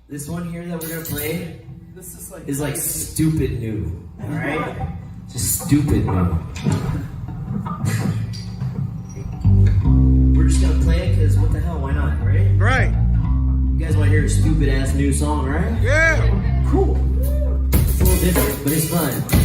This one here that we're gonna play This is like stupid new. Alright? Just stupid new. We're just gonna play it because what the hell, why not, right? Right. You guys wanna hear a stupid ass new song, right? Yeah. Cool. It's a little different, but it's fun.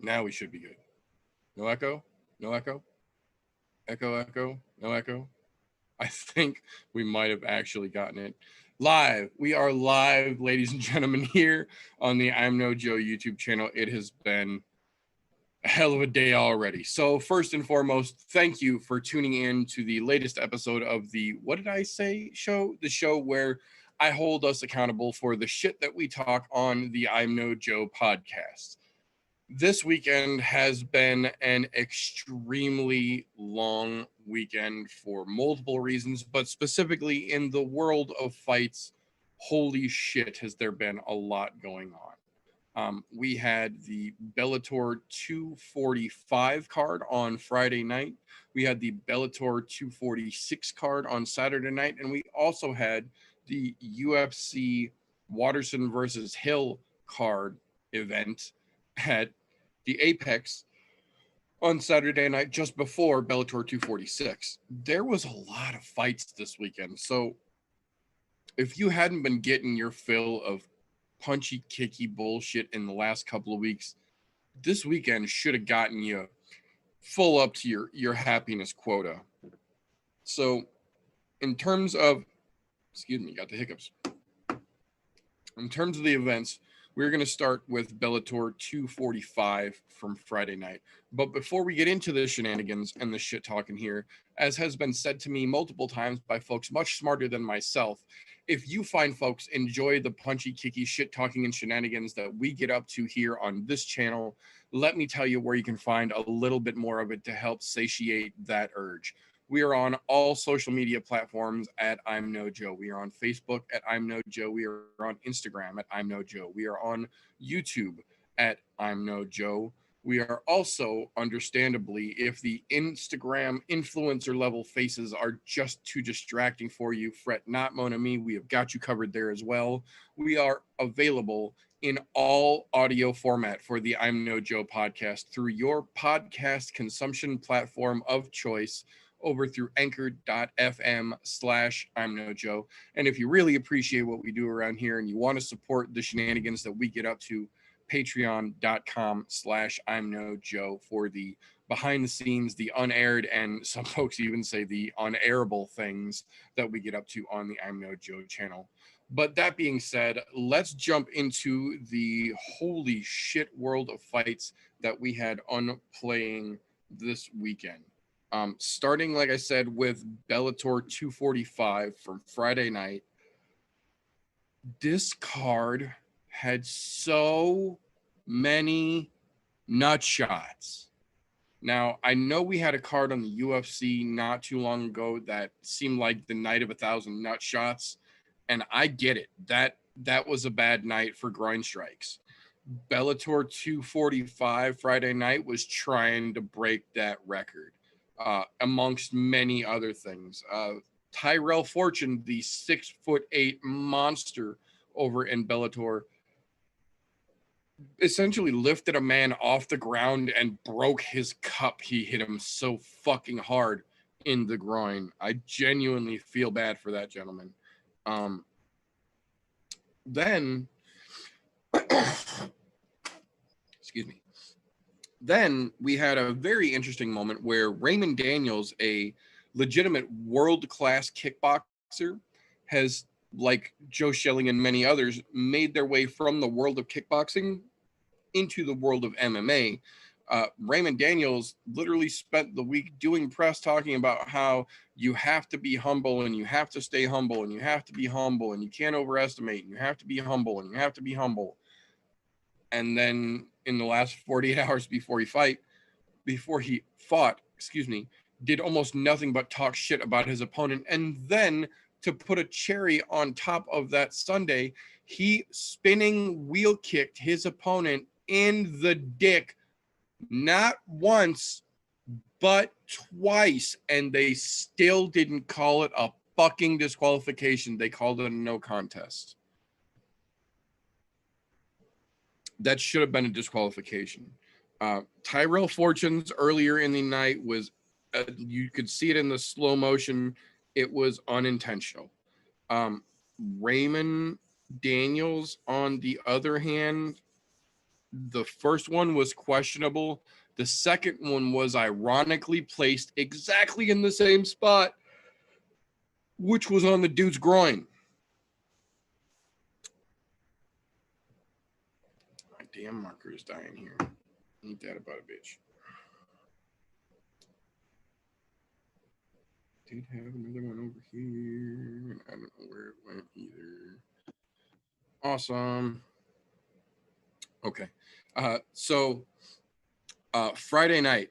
Now we should be good. No echo? No echo? Echo, echo, no echo? I think we might have actually gotten it live. We are live, ladies and gentlemen, here on the I'm No Joe YouTube channel. It has been a hell of a day already. So first and foremost, thank you for tuning in to the latest episode of the What Did I Say show? The show where I hold us accountable for the shit that we talk on the I'm No Joe podcast. This weekend has been an extremely long weekend for multiple reasons, but specifically in the world of fights, holy shit, has there been a lot going on. We had the Bellator 245 card on Friday night. We had the Bellator 246 card on Saturday night. And we also had the UFC Waterson versus Hill card event at the Apex on Saturday night just before Bellator 246. There was a lot of fights this weekend. So if you hadn't been getting your fill of punchy, kicky bullshit in the last couple of weeks, this weekend should have gotten you full up to your happiness quota. So in terms of, got the hiccups. In terms of the events, we're going to start with Bellator 245 from Friday night. But before we get into the shenanigans and the shit talking here, as has been said to me multiple times by folks much smarter than myself, if you find folks enjoy the punchy, kicky shit talking and shenanigans that we get up to here on this channel, let me tell you where you can find a little bit more of it to help satiate that urge. We are on all social media platforms at I'm No Joe. We are on Facebook at I'm No Joe. We are on Instagram at I'm No Joe. We are on YouTube at I'm No Joe. We are also, understandably, if the Instagram influencer level faces are just too distracting for you, fret not, mon ami. We have got you covered there as well. We are available in all audio format for the I'm No Joe podcast through your podcast consumption platform of choice over through anchor.fm/I'm No Joe. And if you really appreciate what we do around here and you want to support the shenanigans that we get up to, patreon.com/I'm No Joe for the behind the scenes, the unaired, and some folks even say the unairable things that we get up to on the I'm No Joe channel. But that being said, let's jump into the holy shit world of fights that we had playing this weekend. Starting, like I said, with Bellator 245 from Friday night. This card had so many nut shots. Now, I know we had a card on the UFC not too long ago that seemed like the night of 1,000 nut shots, and I get it. That was a bad night for groin strikes. Bellator 245 Friday night was trying to break that record. Amongst many other things. Tyrell Fortune, the 6'8" monster over in Bellator, essentially lifted a man off the ground and broke his cup. He hit him so fucking hard in the groin. I genuinely feel bad for that gentleman. Then, excuse me. Then we had a very interesting moment where Raymond Daniels, a legitimate world-class kickboxer, has, like Joe Schilling and many others, made their way from the world of kickboxing into the world of MMA. Raymond Daniels literally spent the week doing press talking about how you have to be humble and you have to stay humble and you have to be humble and you can't overestimate and you have to be humble and you have to be humble. And then in the last 48 hours before he fought, did almost nothing but talk shit about his opponent. And then to put a cherry on top of that Sunday, he spinning wheel kicked his opponent in the dick, not once, but twice. And they still didn't call it a fucking disqualification. They called it a no contest. That should have been a disqualification. Tyrell Fortune's earlier in the night was, you could see it in the slow motion. It was unintentional. Raymond Daniels, on the other hand, The first one was questionable. The second one was ironically placed exactly in the same spot, which was on the dude's groin. My damn marker is dying here. Ain't that about a bitch? Did have another one over here. I don't know where it went either. Awesome. Okay. So Friday night,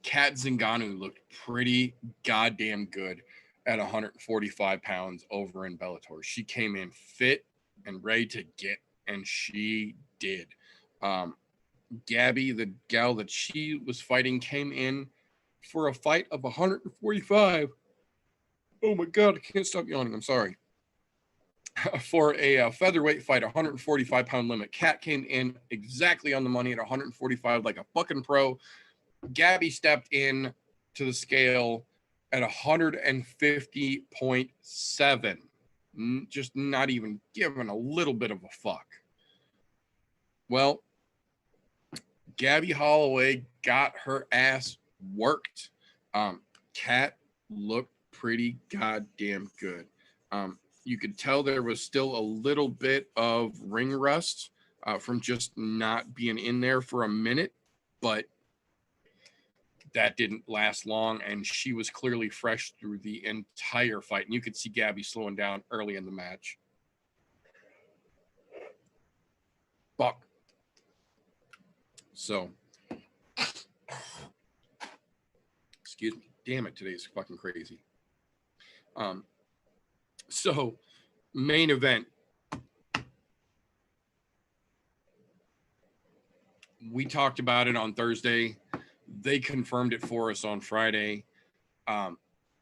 Kat Zingano looked pretty goddamn good at 145 pounds over in Bellator. She came in fit and ready to get, and she did. Gabby, the gal that she was fighting, came in for a fight of 145. Oh my God, I can't stop yawning. I'm sorry. For a featherweight fight, 145-pound limit. Kat came in exactly on the money at 145 like a fucking pro. Gabby stepped in to the scale at 150.7. Just not even giving a little bit of a fuck. Well, Gabby Holloway got her ass worked. Kat looked pretty goddamn good. You could tell there was still a little bit of ring rust from just not being in there for a minute, but that didn't last long, and she was clearly fresh through the entire fight. And you could see Gabby slowing down early in the match. Fuck. So, excuse me. Damn it, today's fucking crazy. So, main event. We talked about it on Thursday. They confirmed it for us on Friday.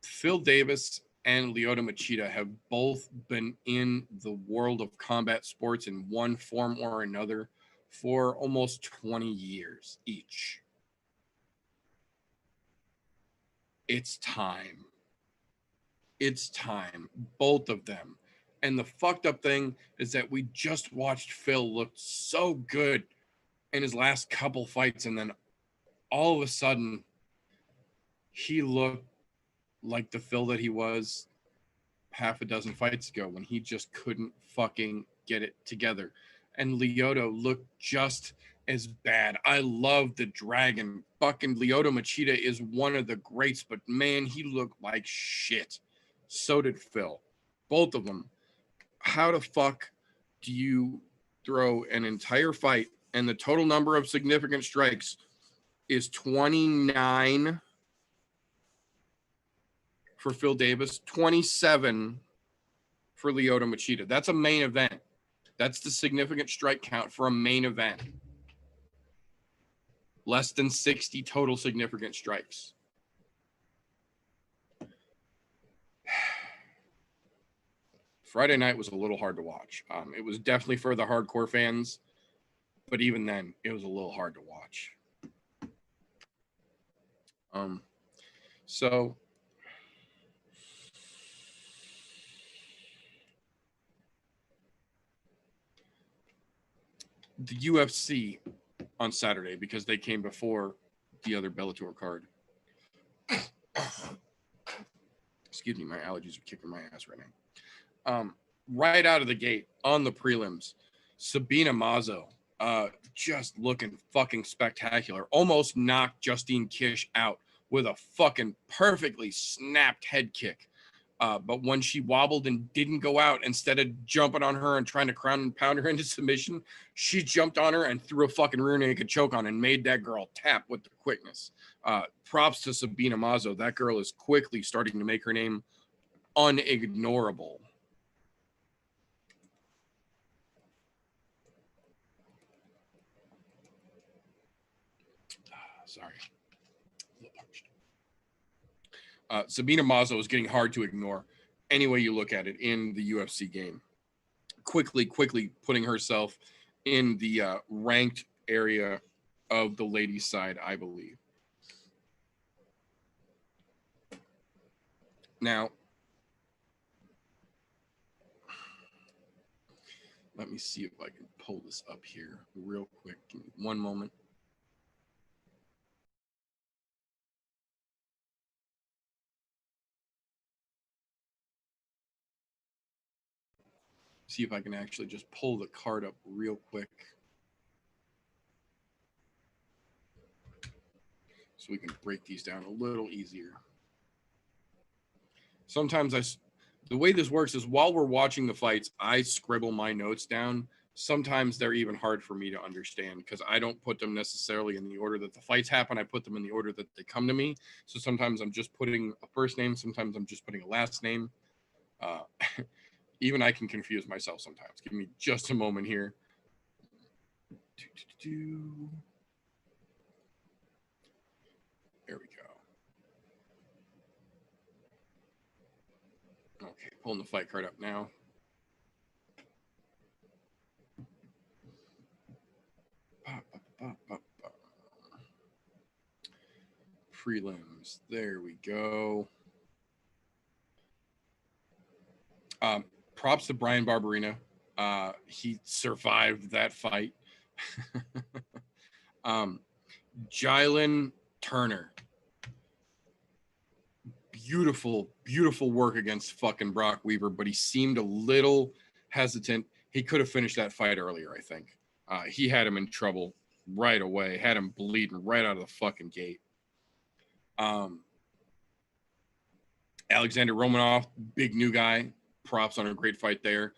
Phil Davis and Lyoto Machida have both been in the world of combat sports in one form or another for almost 20 years each. It's time. It's time. Both of them. And the fucked up thing is that we just watched Phil look so good in his last couple fights, and then all of a sudden he looked like the Phil that he was half a dozen fights ago when he just couldn't fucking get it together. And Lyoto looked just as bad. I love the Dragon. Fucking Lyoto Machida is one of the greats, but man, he looked like shit. So did Phil. Both of them. How the fuck do you throw an entire fight and the total number of significant strikes is 29 for Phil Davis, 27 for Lyoto Machida? That's a main event. That's the significant strike count for a main event. Less than 60 total significant strikes. Friday night was a little hard to watch. It was definitely for the hardcore fans, but even then, it was a little hard to watch. So the UFC on Saturday, because they came before the other Bellator card. Excuse me, my allergies are kicking my ass right now. Right out of the gate on the prelims, Sabina Mazo, just looking fucking spectacular. Almost knocked Justine Kish out with a fucking perfectly snapped head kick. But when she wobbled and didn't go out, instead of jumping on her and trying to crown and pound her into submission, she jumped on her and threw a fucking rear naked choke on and made that girl tap with the quickness. Props to Sabina Mazo. That girl is quickly starting to make her name unignorable. Sorry. Sabina Mazo is getting hard to ignore any way you look at it in the UFC game. Quickly putting herself in the ranked area of the ladies' side, I believe. Now, Let me see if I can pull this up here real quick. Give me one moment. See if I can actually just pull the card up real quick. So we can break these down a little easier. Sometimes the way this works is while we're watching the fights, I scribble my notes down. Sometimes they're even hard for me to understand because I don't put them necessarily in the order that the fights happen. I put them in the order that they come to me. So sometimes I'm just putting a first name. Sometimes I'm just putting a last name. Even I can confuse myself sometimes. Give me just a moment here. There we go. Okay, pulling the fight card up now. Prelims. There we go. Props to Brian Barberina. He survived that fight. Jalen Turner. Beautiful, beautiful work against fucking Brock Weaver, but he seemed a little hesitant. He could have finished that fight earlier, I think. He had him in trouble right away, had him bleeding right out of the fucking gate. Alexander Romanov, big new guy. Props on a great fight there.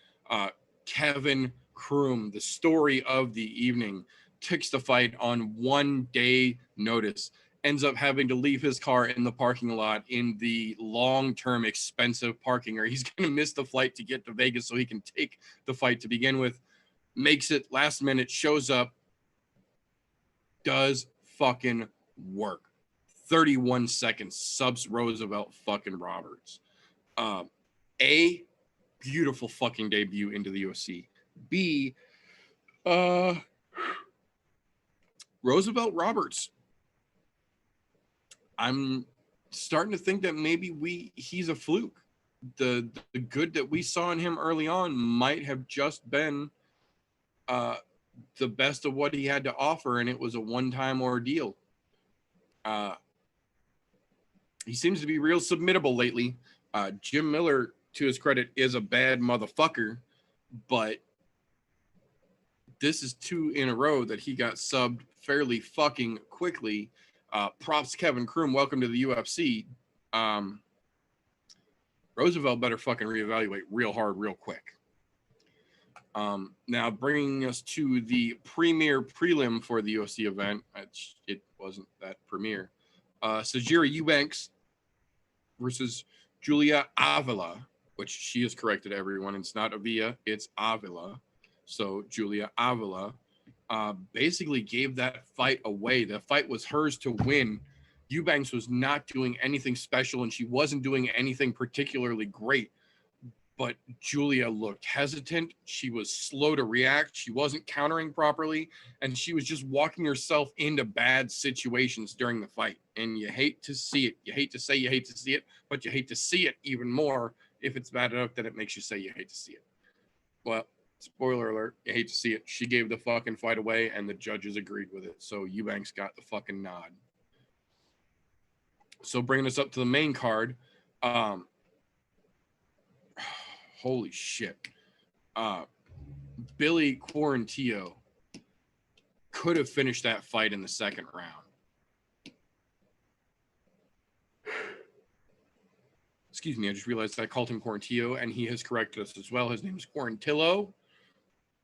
Kevin Kroom, the story of the evening, takes the fight on 1 day notice. Ends up having to leave his car in the parking lot in the long-term expensive parking, or he's going to miss the flight to get to Vegas so he can take the fight to begin with. Makes it last minute, shows up, does fucking work. 31 seconds, subs Roosevelt fucking Roberts. A, beautiful fucking debut into the UFC. B, Roosevelt Roberts. I'm starting to think that maybe he's a fluke. The good that we saw in him early on might have just been the best of what he had to offer, and it was a one-time ordeal. He seems to be real submittable lately. Jim Miller, to his credit, is a bad motherfucker, but this is 2 in a row that he got subbed fairly fucking quickly. Props Kevin Kroom, welcome to the UFC. Roosevelt better fucking reevaluate real hard, real quick. Now bringing us to the premier prelim for the UFC event. It wasn't that premier. Sijiri Eubanks versus Julia Avila, which she has corrected everyone. It's not Avila, it's Avila. So Julia Avila basically gave that fight away. The fight was hers to win. Eubanks was not doing anything special, and she wasn't doing anything particularly great. But Julia looked hesitant. She was slow to react. She wasn't countering properly, and she was just walking herself into bad situations during the fight. And you hate to see it. You hate to say you hate to see it, but you hate to see it even more if it's bad enough that it makes you say you hate to see it. Well, spoiler alert, you hate to see it. She gave the fucking fight away, and the judges agreed with it. So Eubanks got the fucking nod. So bringing us up to the main card, holy shit. Billy Quarantillo could have finished that fight in the second round. Excuse me, I just realized I called him Quarantillo, and he has corrected us as well. His name is Quarantillo.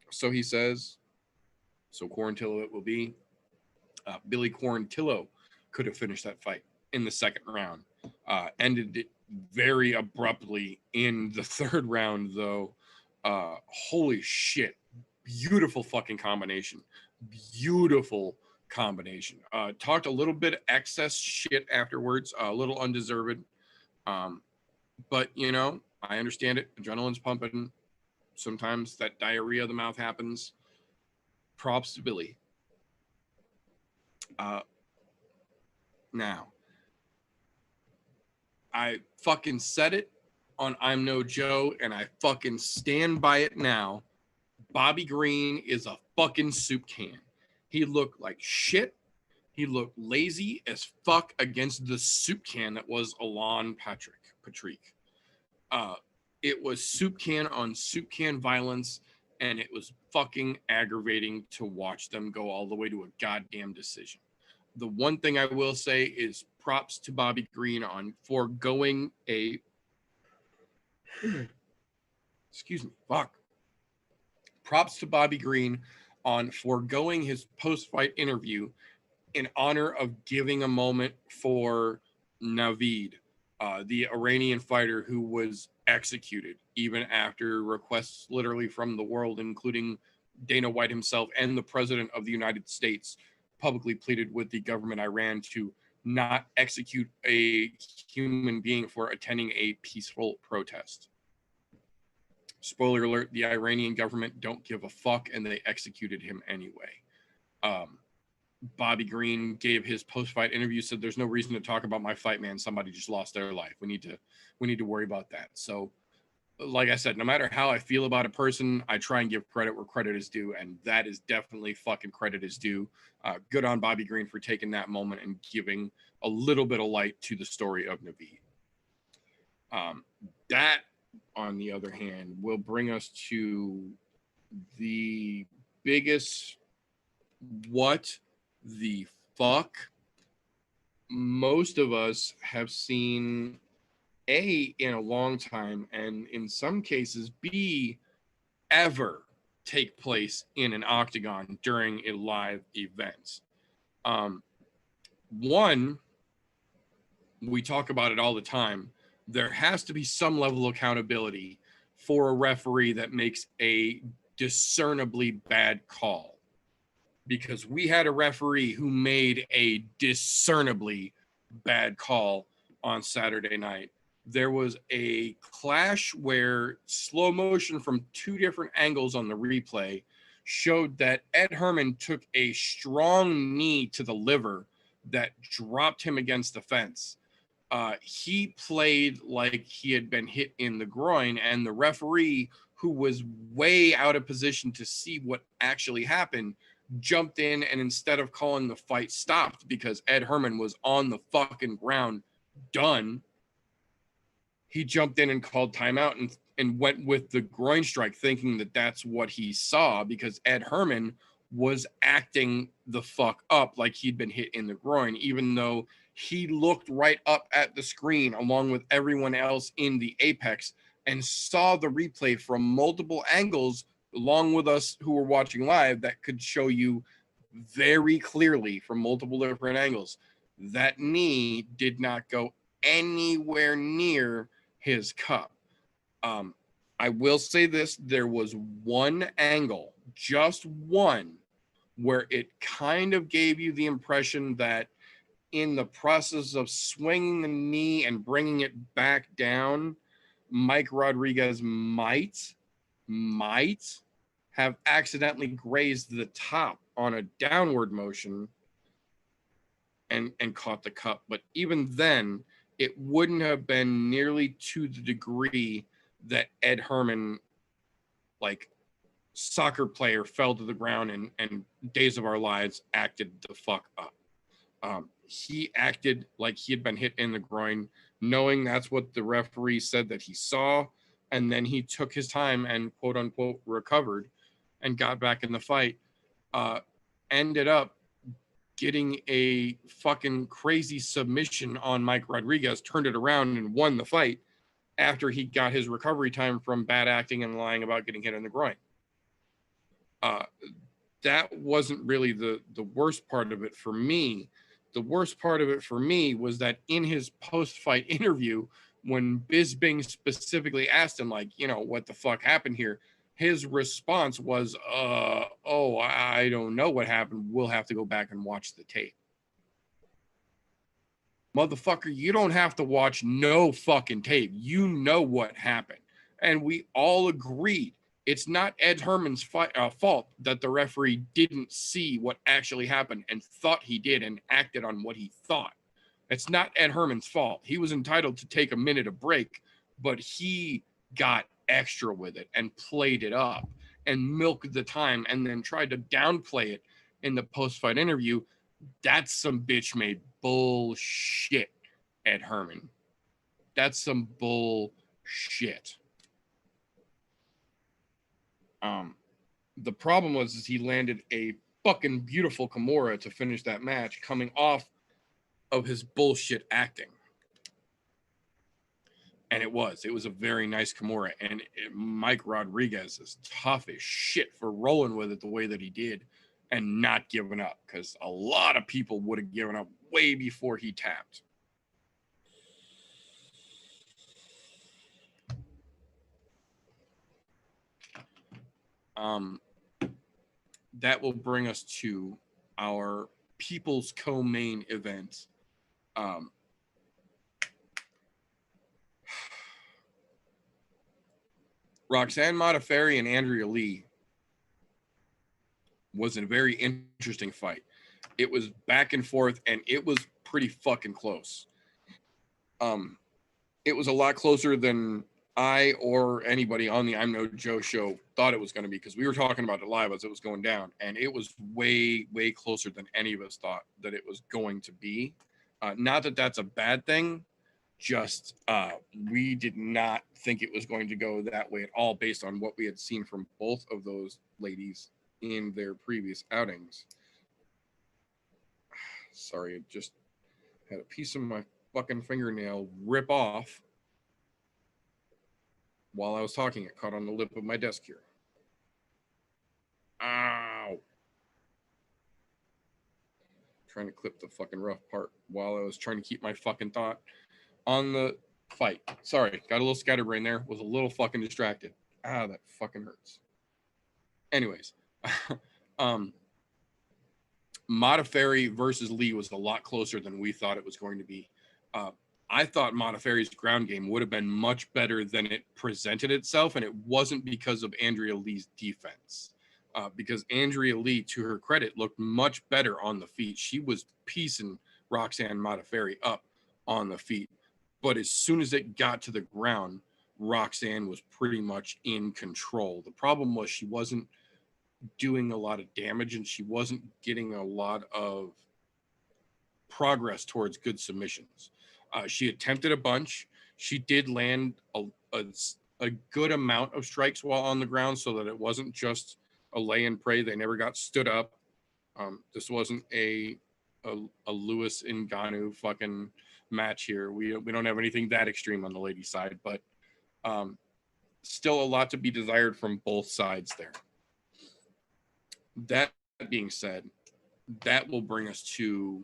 So he says, so Quarantillo it will be. Billy Quarantillo could have finished that fight in the second round. Ended it very abruptly in the third round, though. Holy shit. Beautiful fucking combination. Beautiful combination. Talked a little bit of excess shit afterwards, a little undeserved. But, you know, I understand it. Adrenaline's pumping. Sometimes that diarrhea of the mouth happens. Props to Billy. Now, I fucking said it on I'm No Joe, and I fucking stand by it now. Bobby Green is a fucking soup can. He looked like shit. He looked lazy as fuck against the soup can that was Alan Patrick. It was soup can on soup can violence, and it was fucking aggravating to watch them go all the way to a goddamn decision. The one thing I will say is props to Bobby Green on foregoing a excuse me, fuck. Props to Bobby Green on foregoing his post-fight interview in honor of giving a moment for Naveed, the Iranian fighter who was executed even after requests literally from the world, including Dana White himself and the president of the United States, publicly pleaded with the government Iran to not execute a human being for attending a peaceful protest. Spoiler alert, the Iranian government don't give a fuck, and they executed him anyway. Bobby Green gave his post-fight interview, said there's no reason to talk about my fight, man. Somebody just lost their life. We need to worry about that. So, like I said, no matter how I feel about a person, I try and give credit where credit is due, and that is definitely fucking credit is due. Good on Bobby Green for taking that moment and giving a little bit of light to the story of Naveed. That, on the other hand, will bring us to the biggest what the fuck most of us have seen A, in a long time, and in some cases B, ever take place in an octagon during a live event. One, we talk about it all the time. There has to be some level of accountability for a referee that makes a discernibly bad call. Because we had a referee who made a discernibly bad call on Saturday night. There was a clash where slow motion from two different angles on the replay showed that Ed Herman took a strong knee to the liver that dropped him against the fence. He played like he had been hit in the groin, and the referee, who was way out of position to see what actually happened, jumped in, and instead of calling the fight stopped because Ed Herman was on the fucking ground done, he jumped in and called timeout and went with the groin strike, thinking that that's what he saw, because Ed Herman was acting the fuck up like he'd been hit in the groin, even though he looked right up at the screen along with everyone else in the apex and saw the replay from multiple angles along with us who were watching live that could show you very clearly from multiple different angles that knee did not go anywhere near his cup. I will say this, there was one angle, just one, where it kind of gave you the impression that in the process of swinging the knee and bringing it back down, Mike Rodriguez might have accidentally grazed the top on a downward motion and caught the cup. But even then, it wouldn't have been nearly to the degree that Ed Herman, like soccer player, fell to the ground and Days of Our Lives acted the fuck up. He acted like he had been hit in the groin, knowing that's what the referee said that he saw, and then he took his time and quote unquote recovered and got back in the fight. Ended up getting a fucking crazy submission on Mike Rodriguez, turned it around and won the fight after he got his recovery time from bad acting and lying about getting hit in the groin. That wasn't really the worst part of it for me. The worst part of it for me was that in his post-fight interview, when Bisping specifically asked him, like, you know, what the fuck happened here, his response was, I don't know what happened. We'll have to go back and watch the tape. Motherfucker, you don't have to watch no fucking tape. You know what happened. And we all agreed. It's not Ed Herman's fault that the referee didn't see what actually happened and thought he did and acted on what he thought. It's not Ed Herman's fault. He was entitled to take a minute of break, but he got extra with it and played it up. and milked the time and then tried to downplay it in the post-fight interview, that's some bitch made bullshit, Ed Herman. That's some bullshit. The problem was is he landed a fucking beautiful Kimura to finish that match, coming off of his bullshit acting. And it was a very nice Kimura. And Mike Rodriguez is tough as shit for rolling with it the way that he did and not giving up, because a lot of people would have given up way before he tapped. That will bring us to our People's Co-Main event. Roxanne Modafferi and Andrea Lee was a very interesting fight. It was back and forth, and it was pretty fucking close. It was a lot closer than I or anybody on the I'm No Joe show thought it was going to be, because we were talking about it live as it was going down, and it was way, way closer than any of us thought that it was going to be. Not that that's a bad thing, just we did not think it was going to go that way at all based on what we had seen from both of those ladies in their previous outings. Sorry, I just had a piece of my fucking fingernail rip off while I was talking. It caught on the lip of my desk here. Ow. Trying to clip the fucking rough part while I was trying to keep my fucking thought on the fight. Sorry, got a little scatterbrain there. Was a little fucking distracted. That fucking hurts. Anyways, Modafferi versus Lee was a lot closer than we thought it was going to be. I thought Modafferi's ground game would have been much better than it presented itself, and it wasn't because of Andrea Lee's defense. Because Andrea Lee, to her credit, looked much better on the feet. She was piecing Roxanne Modafferi up on the feet. But as soon as it got to the ground, Roxanne was pretty much in control. The problem was she wasn't doing a lot of damage, and she wasn't getting a lot of progress towards good submissions. She attempted a bunch. She did land a good amount of strikes while on the ground, so that it wasn't just a lay and pray. They never got stood up. This wasn't a Lewis Ngannou fucking match here. We don't have anything that extreme on the ladies' side, but still a lot to be desired from both sides there. That being said, that will bring us to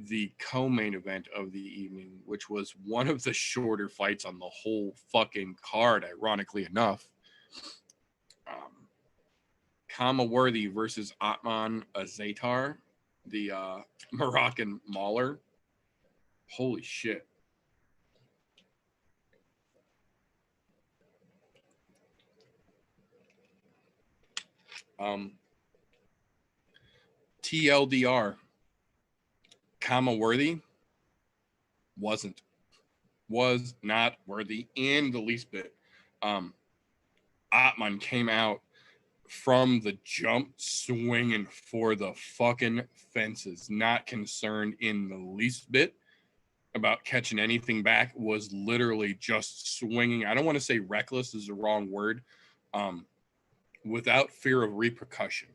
the co-main event of the evening, which was one of the shorter fights on the whole fucking card, ironically enough. Kama Worthy versus Atman Azaitar, the Moroccan mauler. Holy shit. TLDR, Kama Worthy was not worthy in the least bit. Atman came out from the jump swinging for the fucking fences, not concerned in the least bit about catching anything back, was literally just swinging. I don't want to say reckless is the wrong word. Without fear of repercussion,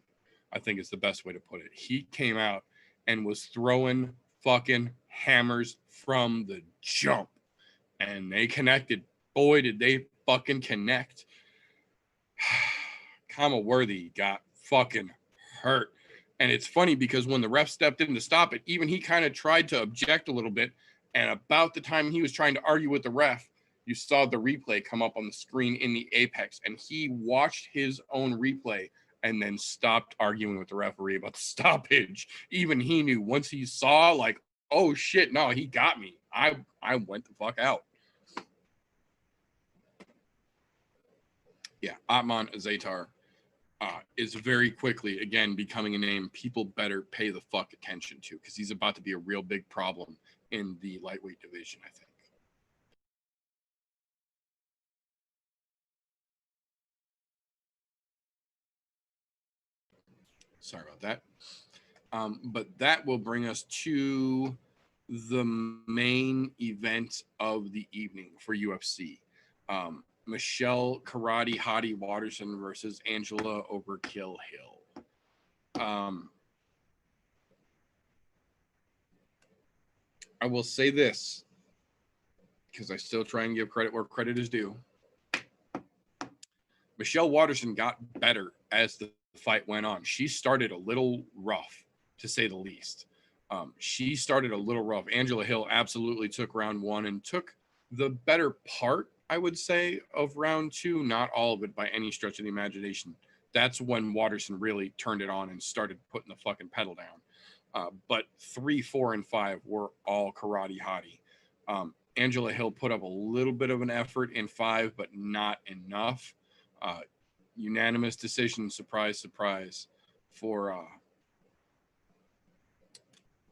I think is the best way to put it. He came out and was throwing fucking hammers from the jump, and they connected. Boy, did they fucking connect. Kama Worthy got fucking hurt. And it's funny because when the ref stepped in to stop it, even he kind of tried to object a little bit. And about the time he was trying to argue with the ref, you saw the replay come up on the screen in the apex, and he watched his own replay and then stopped arguing with the referee about the stoppage. Even he knew once he saw, like, oh shit, no, he got me. I went the fuck out. Yeah, Atman Azaitar is very quickly, again, becoming a name people better pay the fuck attention to, because he's about to be a real big problem in the lightweight division, I think. Sorry about that. But that will bring us to the main event of the evening for UFC. Michelle Karate Hottie Watterson versus Angela Overkill Hill. I will say this, because I still try and give credit where credit is due. Michelle Watterson got better as the fight went on. She started a little rough, to say the least. She started a little rough. Angela Hill absolutely took round one and took the better part, I would say, of round two. Not all of it by any stretch of the imagination. That's when Watterson really turned it on and started putting the fucking pedal down. But 3, 4, and 5 were all karate hottie. Angela Hill put up a little bit of an effort in 5, but not enough. Unanimous decision, surprise, surprise, for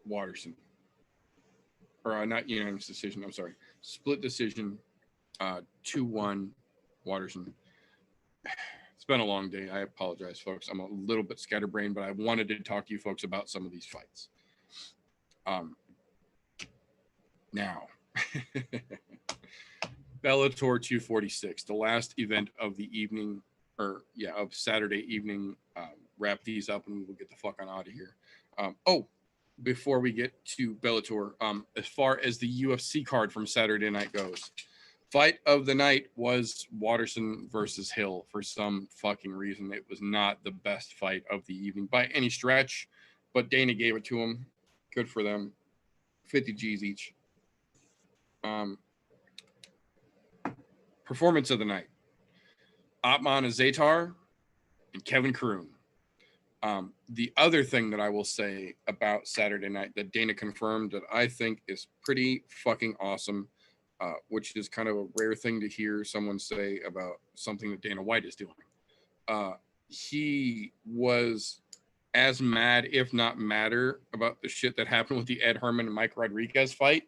Watterson. Or not unanimous decision, I'm sorry. Split decision, 2-1, Watterson. It's been a long day. I apologize, folks. I'm a little bit scatterbrained, but I wanted to talk to you folks about some of these fights. Now, Bellator 246, the last event of the evening, of Saturday evening. Wrap these up and we'll get the fuck on out of here. Before we get to Bellator, as far as the UFC card from Saturday night goes, fight of the night was Watterson versus Hill. For some fucking reason, it was not the best fight of the evening by any stretch, but Dana gave it to him. Good for them. 50 G's each. Performance of the night: Atman Azatar and Kevin Kroon. The other thing that I will say about Saturday night that Dana confirmed that I think is pretty fucking awesome, which is kind of a rare thing to hear someone say about something that Dana White is doing. He was as mad, if not madder, about the shit that happened with the Ed Herman and Mike Rodriguez fight,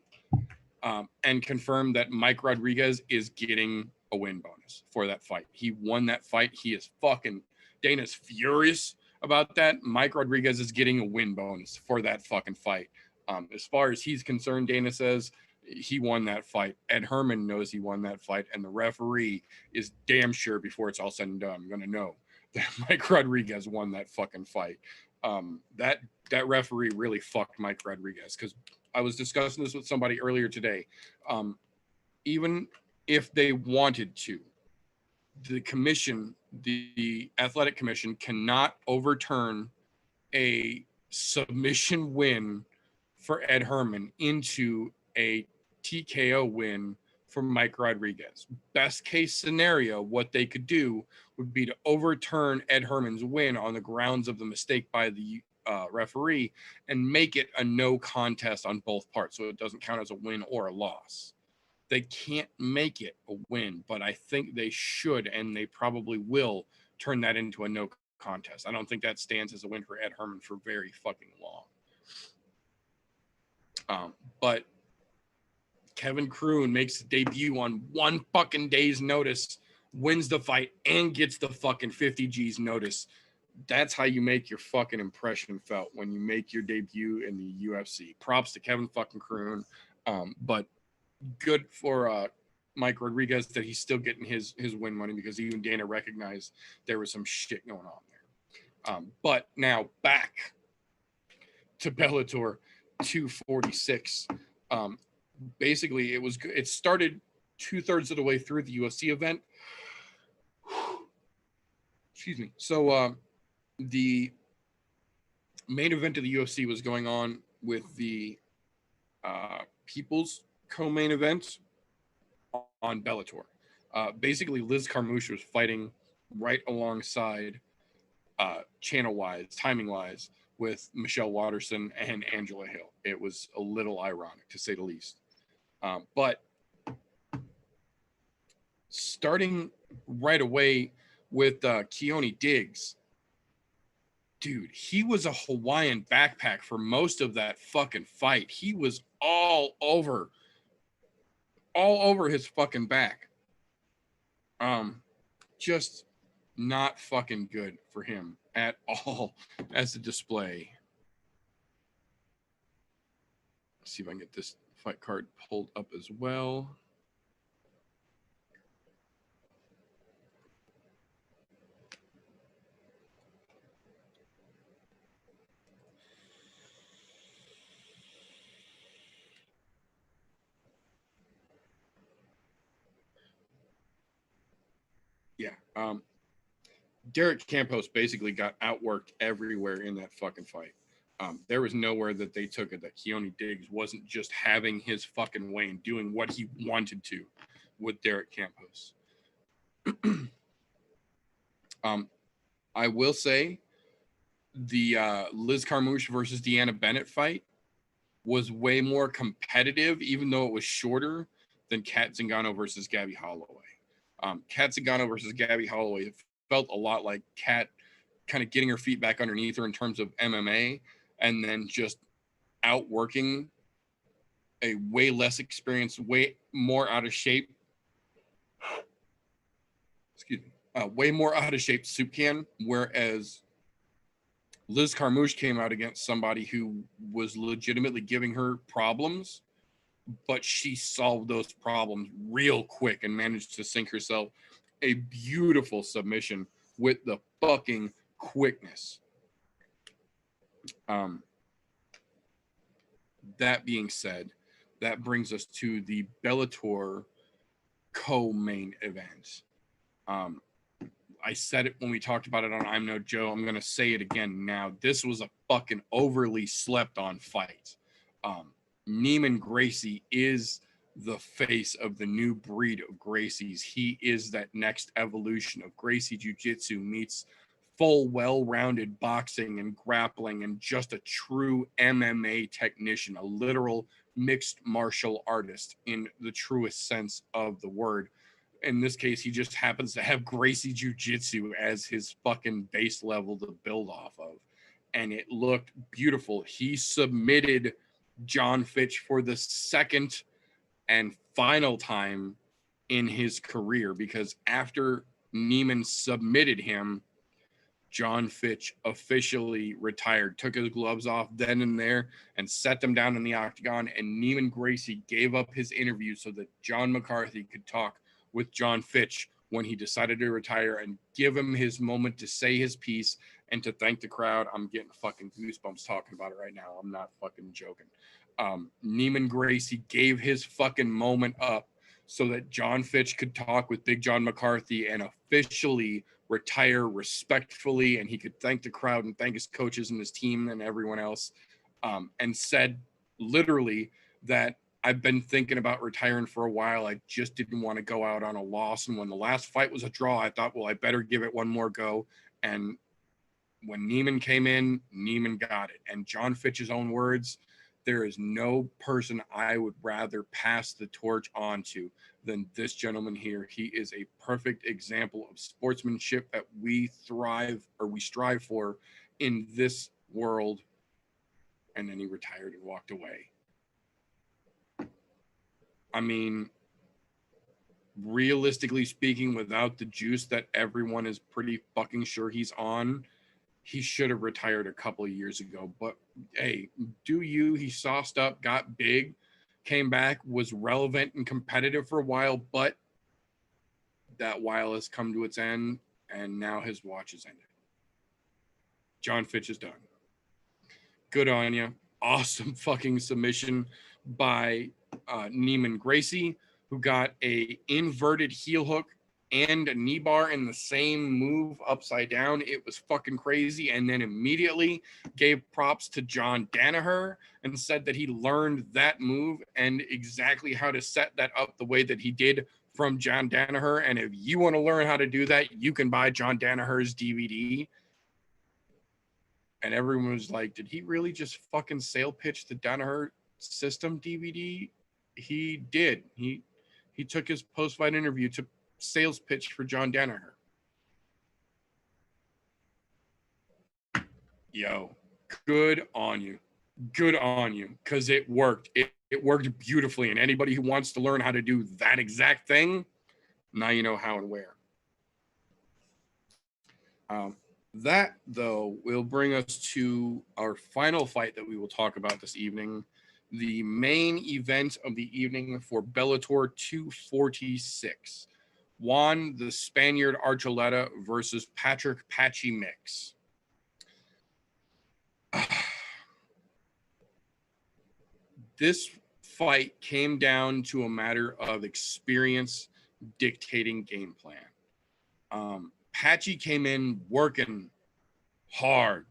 and confirmed that Mike Rodriguez is getting a win bonus for that fight. He won that fight. He is fucking, Dana's furious about that. Mike Rodriguez is getting a win bonus for that fucking fight. As far as he's concerned, Dana says he won that fight. Ed Herman knows he won that fight, and the referee is damn sure before it's all said and done going to know that Mike Rodriguez won that fucking fight. That referee really fucked Mike Rodriguez, because I was discussing this with somebody earlier today. Even if they wanted to, the commission, the athletic commission, cannot overturn a submission win for Ed Herman into a TKO win for Mike Rodriguez. Best case scenario, what they could do would be to overturn Ed Herman's win on the grounds of the mistake by the referee and make it a no contest on both parts, so it doesn't count as a win or a loss. They can't make it a win, but I think they should, and they probably will turn that into a no contest. I don't think that stands as a win for Ed Herman for very fucking long. But Kevin Kroon makes a debut on one fucking day's notice, wins the fight, and gets the fucking 50 G's notice. That's how you make your fucking impression felt when you make your debut in the UFC. Props to Kevin fucking Kroon. But good for Mike Rodriguez that he's still getting his win money, because even Dana recognized there was some shit going on there. But now back to Bellator 246. Basically, it started 2/3 of the way through the UFC event. Excuse me. So the main event of the UFC was going on with the People's co-main event on Bellator. Basically, Liz Carmouche was fighting right alongside, channel-wise, timing-wise, with Michelle Watterson and Angela Hill. It was a little ironic, to say the least. But starting right away with Keone Diggs, dude, he was a Hawaiian backpack for most of that fucking fight. He was all over his fucking back. Just not fucking good for him at all as a display. Let's see if I can get this fight card pulled up as well. Yeah. Derek Campos basically got outworked everywhere in that fucking fight. There was nowhere that they took it that Keone Diggs wasn't just having his fucking way and doing what he wanted to with Derek Campos. I will say the Liz Carmouche versus Deanna Bennett fight was way more competitive, even though it was shorter, than Kat Zingano versus Gabby Holloway. Kat Zingano versus Gabby Holloway felt a lot like Kat kind of getting her feet back underneath her in terms of MMA, and then just outworking a way less experienced, way more out of shape, way more out of shape soup can, whereas Liz Carmouche came out against somebody who was legitimately giving her problems, but she solved those problems real quick and managed to sink herself a beautiful submission with the fucking quickness. That being said, that brings us to the Bellator co-main event. I said it when we talked about it on I'm No Joe. I'm going to say it again now. This was a fucking overly slept on fight. Neiman Gracie is the face of the new breed of Gracies. He is that next evolution of Gracie Jiu-Jitsu meets full, well-rounded boxing and grappling and just a true MMA technician, a literal mixed martial artist in the truest sense of the word. In this case, he just happens to have Gracie Jiu-Jitsu as his fucking base level to build off of. And it looked beautiful. He submitted John Fitch for the second and final time in his career, because after Neiman submitted him, John Fitch officially retired, took his gloves off then and there and set them down in the octagon. And Neiman Gracie gave up his interview so that John McCarthy could talk with John Fitch when he decided to retire and give him his moment to say his piece and to thank the crowd. I'm getting fucking goosebumps talking about it right now. I'm not fucking joking. Neiman Gracie gave his fucking moment up so that John Fitch could talk with Big John McCarthy and officially retire respectfully, and he could thank the crowd and thank his coaches and his team and everyone else, and said literally that I've been thinking about retiring for a while. I just didn't want to go out on a loss. And when the last fight was a draw, I thought, well, I better give it one more go. And when Neiman came in, Neiman got it. And John Fitch's own words, there is no person I would rather pass the torch on to than this gentleman here. He is a perfect example of sportsmanship that we strive for in this world. And then he retired and walked away. I mean, realistically speaking, without the juice that everyone is pretty fucking sure he's on, he should have retired a couple of years ago. But hey, he sauced up, got big, came back, was relevant and competitive for a while, but that while has come to its end, and now his watch is ended. John Fitch is done. Good on you. Awesome fucking submission by Neiman Gracie, who got a inverted heel hook and a knee bar in the same move upside down. It was fucking crazy. And then immediately gave props to John Danaher and said that he learned that move and exactly how to set that up the way that he did from John Danaher. And if you want to learn how to do that, you can buy John Danaher's DVD. And everyone was like, did he really just fucking sale pitch the Danaher system DVD? He did. He took his post-fight interview to sales pitch for John Danaher. Yo, good on you. Good on you, because it worked. It worked beautifully. And anybody who wants to learn how to do that exact thing, now you know how and where. That, though, will bring us to our final fight that we will talk about this evening, the main event of the evening for Bellator 246. Juan the Spaniard Archuleta versus Patrick Patchy Mix. This fight came down to a matter of experience dictating game plan. Patchy came in working hard.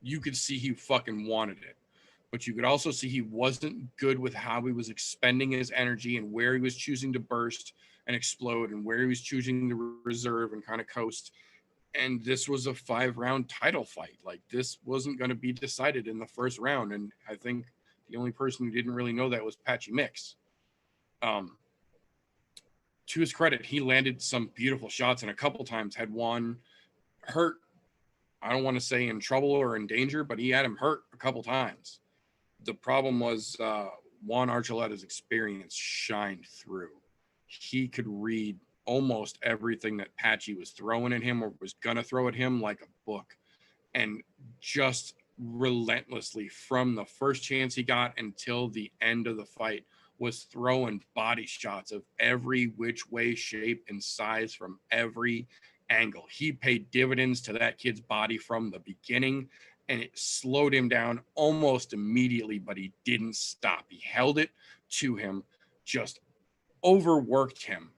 You could see he fucking wanted it, but you could also see he wasn't good with how he was expending his energy and where he was choosing to burst and explode and where he was choosing to reserve and kind of coast. And this was a 5-round title fight. Like, this wasn't going to be decided in the first round. And I think the only person who didn't really know that was Patchy Mix. To his credit, he landed some beautiful shots and a couple times had Juan hurt. I don't want to say in trouble or in danger, but he had him hurt a couple times. The problem was Juan Archuleta's experience shined through. He could read almost everything that Patchy was throwing at him or was going to throw at him like a book. And just relentlessly, from the first chance he got until the end of the fight, was throwing body shots of every which way, shape, and size from every angle. He paid dividends to that kid's body from the beginning, and it slowed him down almost immediately, but he didn't stop. He held it to him, just overworked him,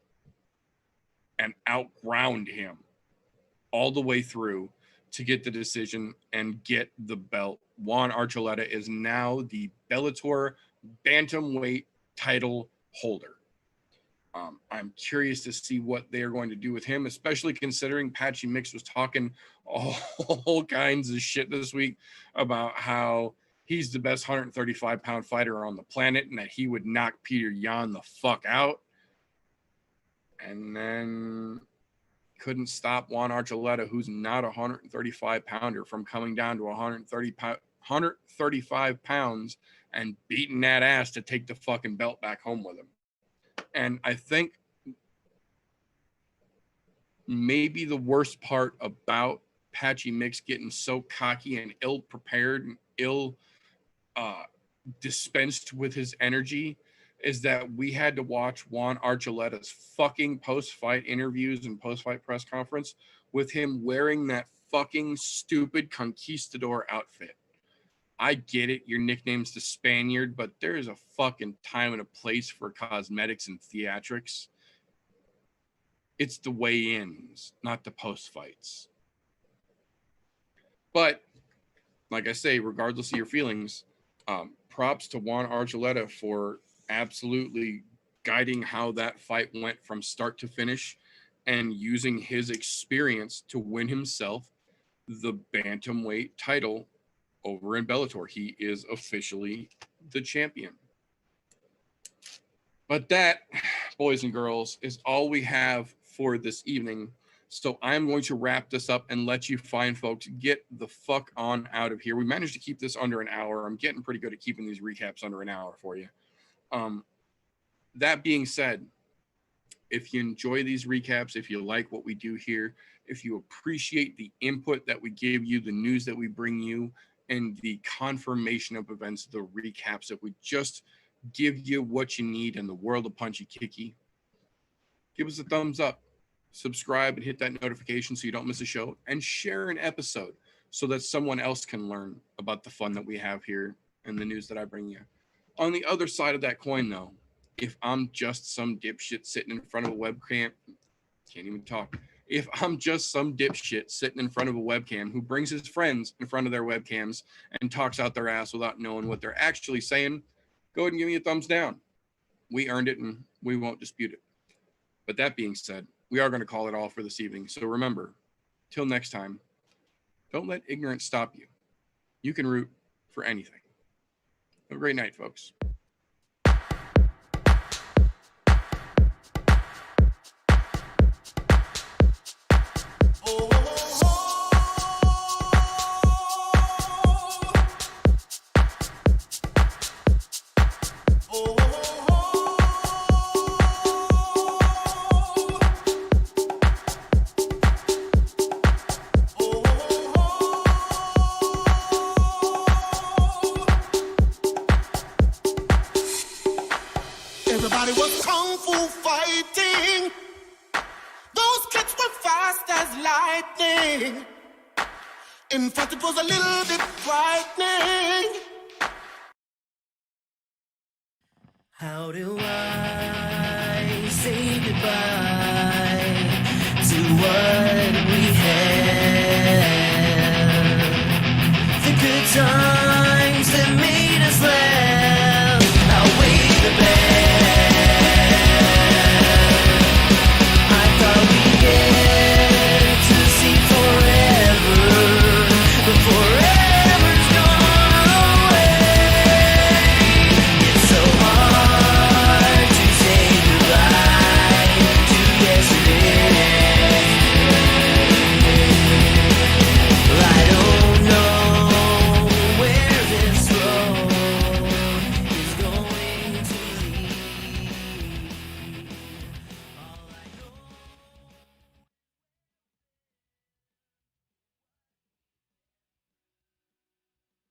and outground him all the way through to get the decision and get the belt. Juan Archuleta is now the Bellator bantamweight title holder. I'm curious to see what they're going to do with him, especially considering Patchy Mix was talking all kinds of shit this week about how he's the best 135-pound fighter on the planet and that he would knock Peter Yan the fuck out. And then couldn't stop Juan Archuleta, who's not a 135-pounder, from coming down to 135 pounds and beating that ass to take the fucking belt back home with him. And I think maybe the worst part about Patchy Mix getting so cocky and ill-prepared and dispensed with his energy is that we had to watch Juan Archuleta's fucking post-fight interviews and post-fight press conference with him wearing that fucking stupid conquistador outfit. I get it, your nickname's the Spaniard, but there is a fucking time and a place for cosmetics and theatrics. It's the weigh-ins, not the post-fights. But, like I say, regardless of your feelings, props to Juan Archuleta for absolutely guiding how that fight went from start to finish and using his experience to win himself the bantamweight title over in Bellator. He is officially the champion. But that, boys and girls, is all we have for this evening. So I'm going to wrap this up and let you fine folks get the fuck on out of here. We managed to keep this under an hour. I'm getting pretty good at keeping these recaps under an hour for you. That being said, if you enjoy these recaps, if you like what we do here, if you appreciate the input that we give you, the news that we bring you, and the confirmation of events, the recaps that we just give you what you need in the world of Punchy Kicky, give us a thumbs up, subscribe, and hit that notification so you don't miss a show, and share an episode so that someone else can learn about the fun that we have here and the news that I bring you. On the other side of that coin, though, if I'm just some dipshit sitting in front of a webcam, can't even talk. If I'm just some dipshit sitting in front of a webcam who brings his friends in front of their webcams and talks out their ass without knowing what they're actually saying, go ahead and give me a thumbs down. We earned it and we won't dispute it. But that being said, we are going to call it all for this evening. So remember, till next time, don't let ignorance stop you. You can root for anything. Have a great night, folks. lightning. In fact, it was a little bit frightening. How do I say goodbye to what we had? The good times